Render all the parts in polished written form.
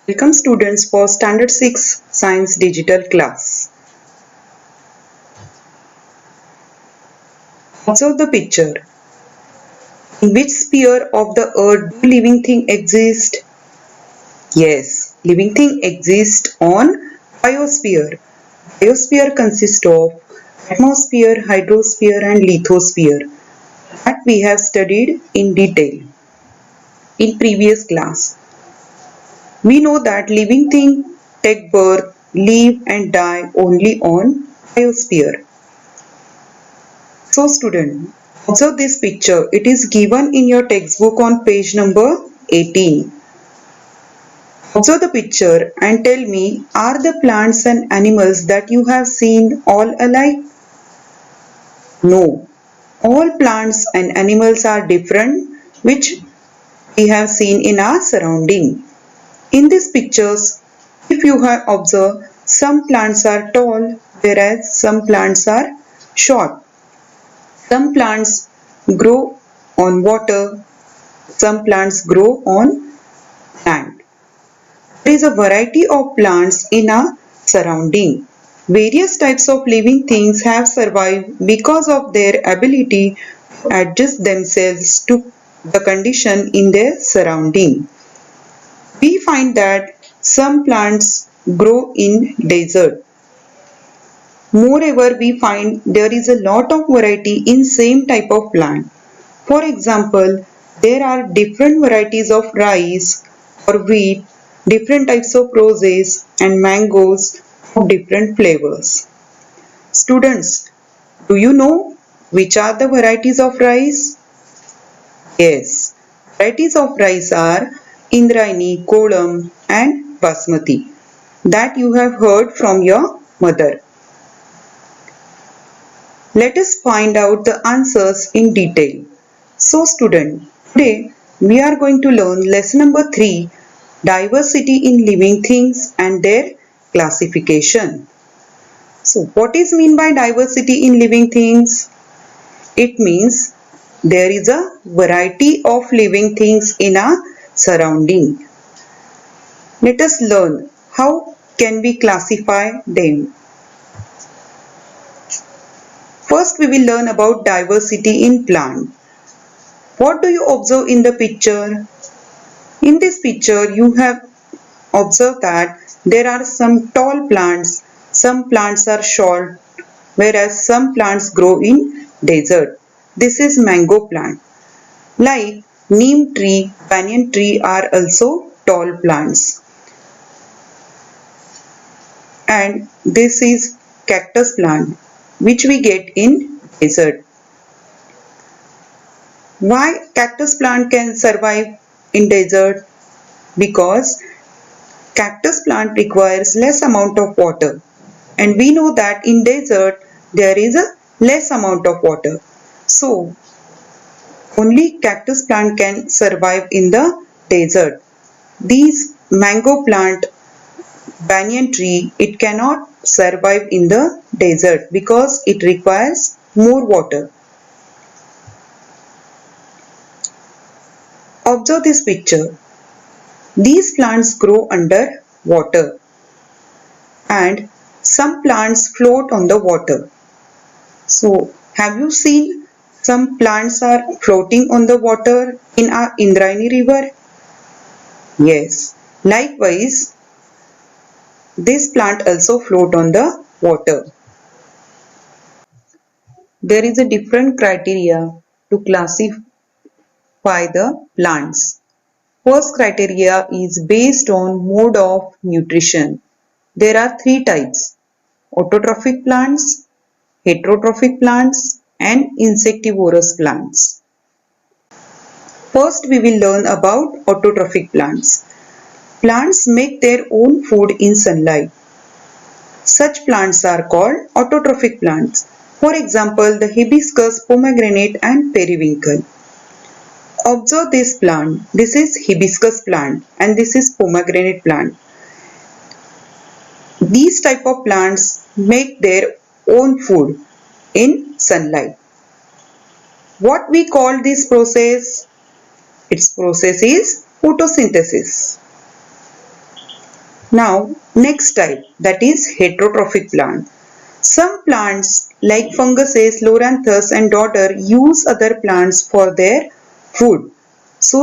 Welcome students for Standard 6 Science Digital class. Observe the picture. In which sphere of the earth do living thing exist? Yes, living thing exists on biosphere. Biosphere consists of atmosphere, hydrosphere and lithosphere that we have studied in detail in previous class. We know that living things take birth, live and die only on biosphere. So student, observe this picture. It is given in your textbook on page number 18. Observe the picture and tell me, are the plants and animals that you have seen all alike? No. All plants and animals are different, which we have seen in our surrounding. In these pictures, if you have observed, some plants are tall, whereas some plants are short. Some plants grow on water, some plants grow on land. There is a variety of plants in our surrounding. Various types of living things have survived because of their ability to adjust themselves to the condition in their surrounding. We find that some plants grow in desert. Moreover, we find there is a lot of variety in same type of plant. For example, there are different varieties of rice or wheat, different types of roses and mangoes of different flavors. Students, do you know which are the varieties of rice? Yes, varieties of rice are Indrayani, Kolam and Basmati that you have heard from your mother. Let us find out the answers in detail. So student, today we are going to learn lesson number 3, diversity in living things and their classification. So what is mean by diversity in living things? It means there is a variety of living things in our surrounding. Let us learn how can we classify them. First we will learn about diversity in plant. What do you observe in the picture? In this picture you have observed that there are some tall plants, some plants are short, whereas some plants grow in desert. This is mango plant. Like neem tree, banyan tree are also tall plants. And this is cactus plant which we get in desert. Why cactus plant can survive in desert? Because cactus plant requires less amount of water and we know that in desert there is a less amount of water. So only cactus plant can survive in the desert. These mango plant, banyan tree, it cannot survive in the desert because it requires more water. Observe this picture. These plants grow under water and some plants float on the water. So have you seen some plants are floating on the water in our Indrayani river? Yes. Likewise, this plant also float on the water. There is a different criteria to classify the plants. First criteria is based on mode of nutrition. There are three types: autotrophic plants, heterotrophic plants and insectivorous plants. First we will learn about autotrophic plants. Plants make their own food in sunlight. Such plants are called autotrophic plants. For example, the hibiscus, pomegranate and periwinkle. Observe this plant. This is hibiscus plant and this is pomegranate plant. These type of plants make their own food in sunlight. What we call this process? Its process is photosynthesis. Now next type, that is heterotrophic plant. Some plants like funguses, loranthus and dodder use other plants for their food. So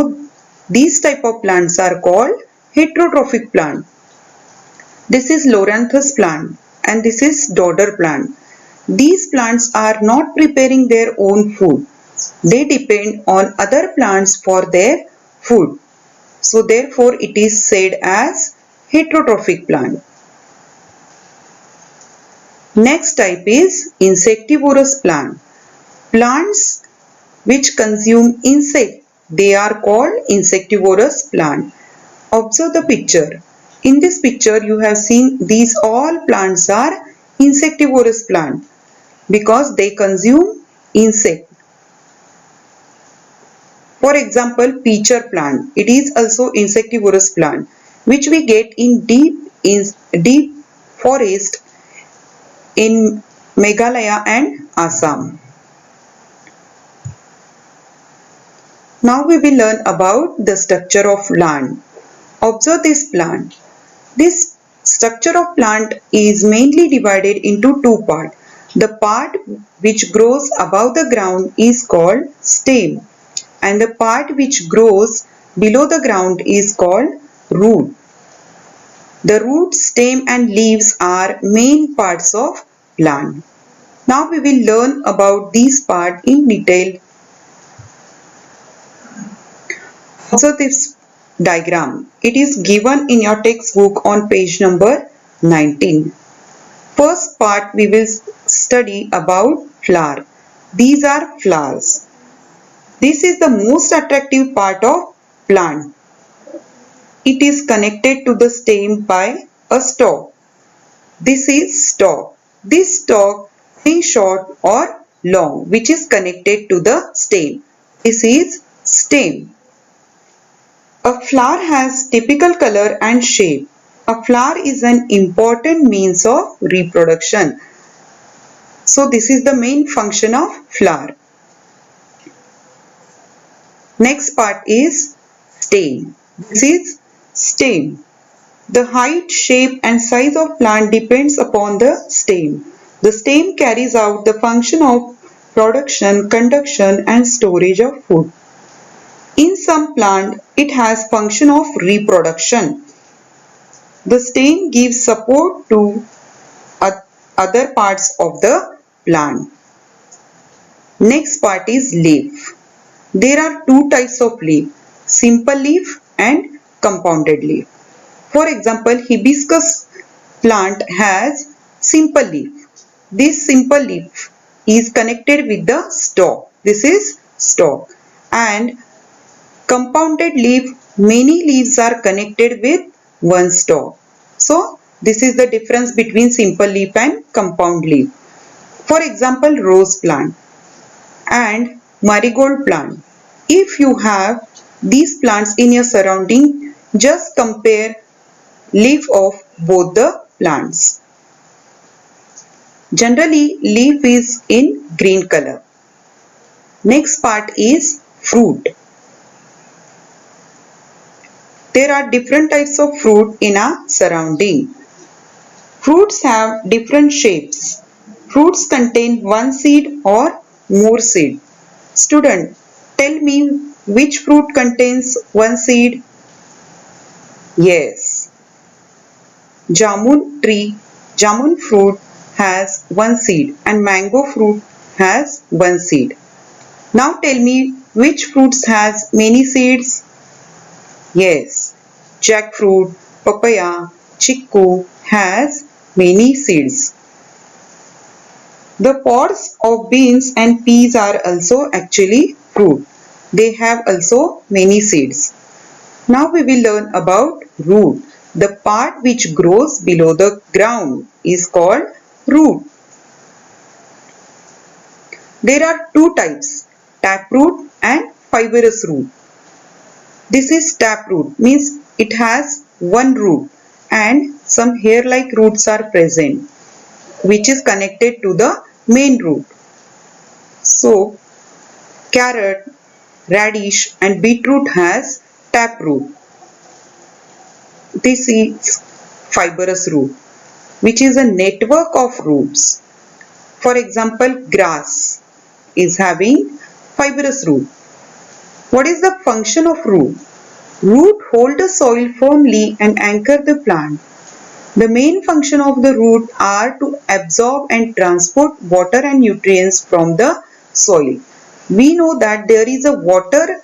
these type of plants are called heterotrophic plant. This is loranthus plant and this is dodder plant. These plants are not preparing their own food. They depend on other plants for their food. So therefore it is said as heterotrophic plant. Next type is insectivorous plant. Plants which consume insect, they are called insectivorous plant. Observe the picture. In this picture you have seen these all plants are insectivorous plant because they consume insect. For example, peacher plant, it is also insectivorous plant which we get in deep forest in Meghalaya and Assam. Now we will learn about the structure of plant. Observe this plant. This structure of plant is mainly divided into two parts. The part which grows above the ground is called stem and the part which grows below the ground is called root. The root, stem and leaves are main parts of plant. Now we will learn about these parts in detail. Also this diagram, it is given in your textbook on page number 19. First part we will study about flower. These are flowers. This is the most attractive part of plant. It is connected to the stem by a stalk. This is stalk. This stalk is short or long which is connected to the stem. This is stem. A flower has typical color and shape. A flower is an important means of reproduction. So this is the main function of flower. Next part is stem. This is stem. The height, shape and size of plant depends upon the stem. The stem carries out the function of production, conduction and storage of food. In some plant, it has function of reproduction. The stem gives support to other parts of the plant. Next part is leaf. There are two types of leaf, simple leaf and compounded leaf. For example, hibiscus plant has simple leaf. This simple leaf is connected with the stalk. This is stalk. And compounded leaf, many leaves are connected with one stalk. So this is the difference between simple leaf and compound leaf. For example, rose plant and marigold plant. If you have these plants in your surrounding, just compare leaf of both the plants. Generally, leaf is in green color. Next part is fruit. There are different types of fruit in our surrounding. Fruits have different shapes. Fruits contain one seed or more seed. Student, tell me which fruit contains one seed? Yes. Jamun tree, jamun fruit has one seed and mango fruit has one seed. Now tell me which fruits has many seeds? Yes, jackfruit, papaya, chickoo has many seeds. The pods of beans and peas are also actually fruit. They have also many seeds. Now we will learn about root. The part which grows below the ground is called root. There are two types, taproot and fibrous root. This is taproot, means it has one root and some hair-like roots are present which is connected to the main root. So, carrot, radish and beetroot has taproot. This is fibrous root, which is a network of roots. For example, grass is having fibrous root. What is the function of root? Root hold the soil firmly and anchor the plant. The main function of the root are to absorb and transport water and nutrients from the soil. We know that there is a water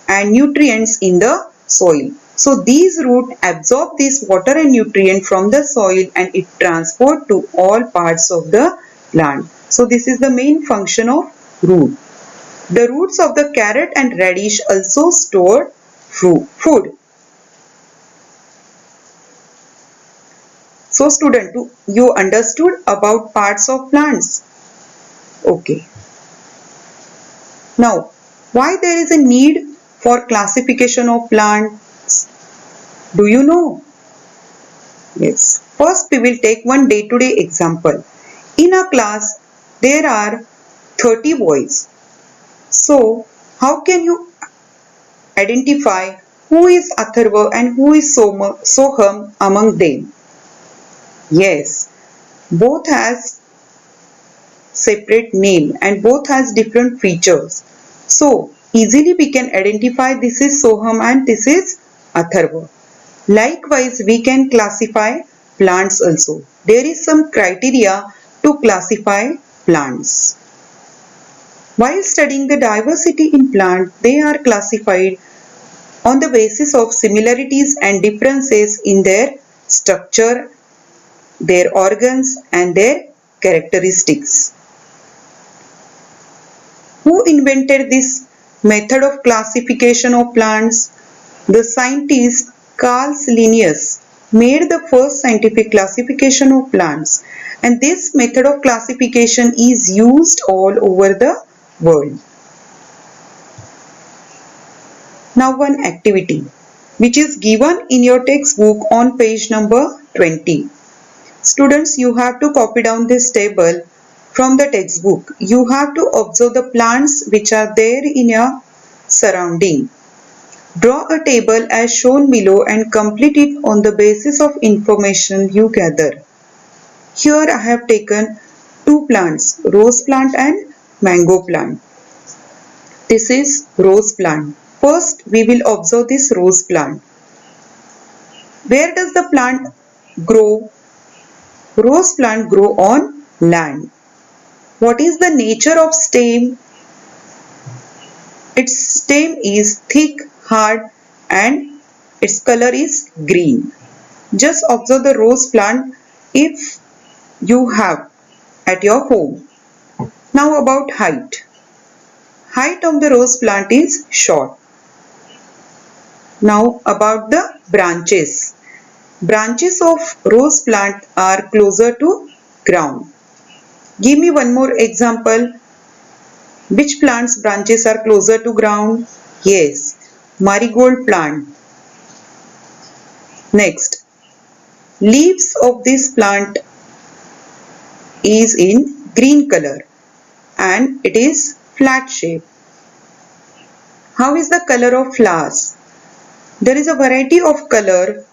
and nutrients in the soil. So these roots absorb this water and nutrient from the soil and it transport to all parts of the plant. So this is the main function of root. The roots of the carrot and radish also store food. So student, you understood about parts of plants? Okay. Now, why there is a need for classification of plants? Do you know? Yes. First, we will take one day-to-day example. In a class, there are 30 boys. So, how can you identify who is Atharva and who is Soham among them? Yes, both has separate name and both has different features. So easily we can identify this is Soham and this is Atharva. Likewise, we can classify plants also. There is some criteria to classify plants. While studying the diversity in plant, they are classified on the basis of similarities and differences in their structure, their organs and their characteristics. Who invented this method of classification of plants? The scientist Carl Linnaeus made the first scientific classification of plants, and this method of classification is used all over the world. Now one activity which is given in your textbook on page number 20. Students, you have to copy down this table from the textbook. You have to observe the plants which are there in your surrounding. Draw a table as shown below and complete it on the basis of information you gather. Here I have taken two plants, rose plant and mango plant. This is rose plant. First, we will observe this rose plant. Where does the plant grow? Rose plant grow on land. What is the nature of stem? Its stem is thick, hard and its color is green. Just observe the rose plant if you have at your home. Now about height. Height of the rose plant is short. Now about the branches. Branches of rose plant are closer to ground. Give me one more example. Which plant's branches are closer to ground? Yes, marigold plant. Next, leaves of this plant is in green color and it is flat shape. How is the color of flowers? There is a variety of color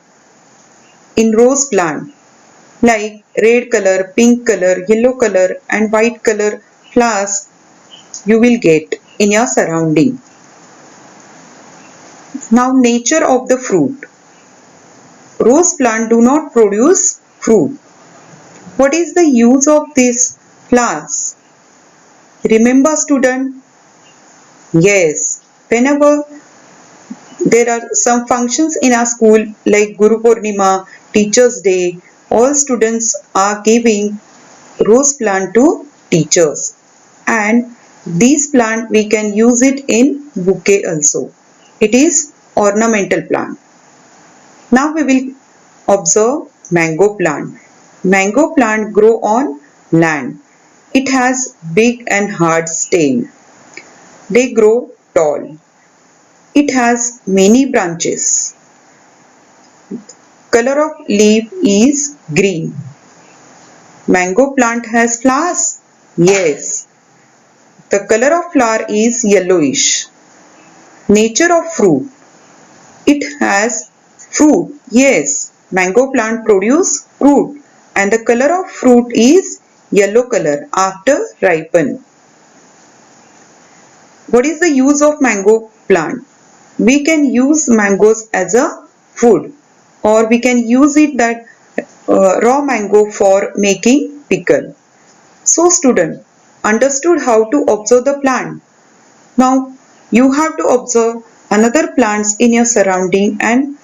in rose plant like red color, pink color, yellow color and white color flowers you will get in your surrounding. Now nature of the fruit. Rose plant do not produce fruit. What is the use of these flowers? Remember student? Yes, whenever there are some functions in our school like Guru Purnima, Teachers Day, all students are giving rose plant to teachers, and this plant we can use it in bouquet also. It is ornamental plant. Now we will observe mango plant. Mango plant grow on land. It has big and hard stem. They grow tall. It has many branches. Color of leaf is green. Mango plant has flowers? Yes. The color of flower is yellowish. Nature of fruit. It has fruit. Yes. Mango plant produce fruit and the color of fruit is yellow color after ripen. What is the use of mango plant? We can use mangoes as a food, or we can use it that raw mango for making pickle. So student understood how to observe the plant. Now you have to observe another plants in your surrounding and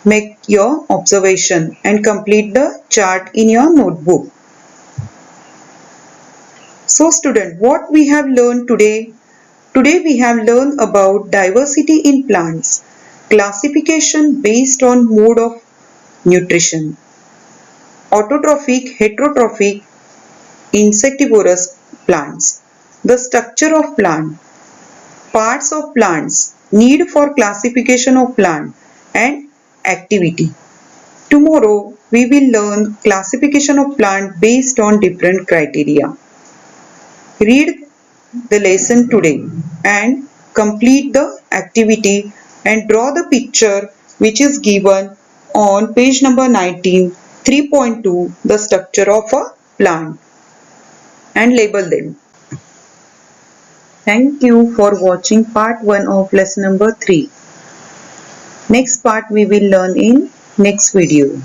make your observation and complete the chart in your notebook. So student, what we have learned today? Today we have learned about diversity in plants, classification based on mode of nutrition, autotrophic, heterotrophic, insectivorous plants, the structure of plant, parts of plants, need for classification of plant and activity. Tomorrow we will learn classification of plant based on different criteria. Read the lesson today and complete the activity and draw the picture which is given on page number 19, 3.2, the structure of a plant, and label them. Thank you for watching part 1 of lesson number 3. Next part we will learn in next video.